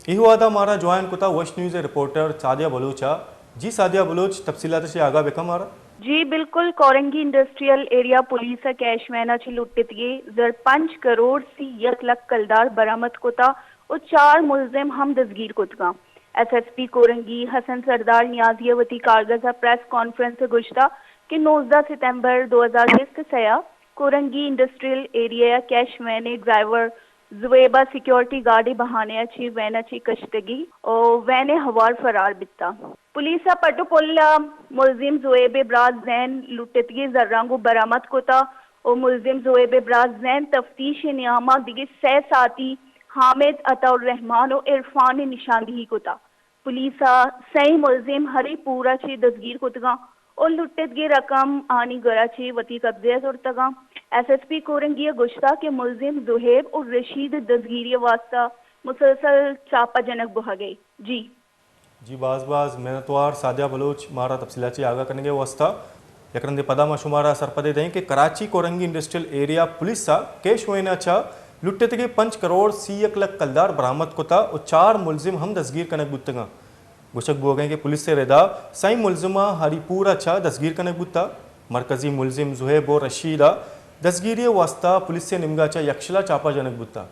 इहुआदा मारा ज्वाइन कुता वश न्यूज़ रिपोर्टर सादिया बलूचा। जी सादिया बलूच तफसीलात से आगा बेकम मारा। जी बिल्कुल Korangi industrial area police cash मैना ची लुट्टितगी जर 5 करोड़ सी 1 लाख कलदार बरामद कोता और 4 मुलजिम हम दसगीर कुतगा। एसएसपी कोरंगी हसन सरदार नियाजियावती कारगजा प्रेस कॉन्फ्रेंस से गुश्ता कि 19 सितंबर 2020 सया कोरंगी इंडस्ट्रियल एरिया कैश मैने ड्राइवर जुवेबा सिक्योरिटी गार्ड बहाने अच्छी वैन अच्छी कश्तगी और वैने हवार फरार बिता पुलिस पटुपुल्ला मुलजिम जुएब ब्राज जैन लुटतगी जर्रांगू बरामद कोता और मुलजिम जुएब ब्राज जैन तफ्तीश नियामा दिगे सह साथी हामिद अताउर रहमान और इरफान निशानदही कोता पुलिस सही मुलजिम हरी पूरा ची दसगीर कुतगा और लुटतगी रकम आनी गराची वती कब्जे सुरतगा। एसएसपी कोरंगी गुश्ता के मुलजिम जुहेब और रशीद दसगीरी वास्ता मुसलसल चापाजनक बुहा गई। जी बाज मेहनतवार सादिया बलूच मारा तफसीलाची आगा करने के वास्ता यकरंदे पदा में शुमारा सरपदे दें कि Karachi Korangi industrial area police सा केश हुए अच्छा लुट्टे तक 5 करोड़ सी 1 लाख कलदार बरामद कोता और 4 मुलजिम हम दसगीर कनक बुतगा गुशक बो गए कि पुलिस से रेदा सही मुलजिमा हरीपुर अच्छा दसगीर कनक बुता मरकजी मुलजिम जुहेब और रशीदा दसगीरी वास्ता पुलिस से निमगाचा यक्षला चापा जनक बुता।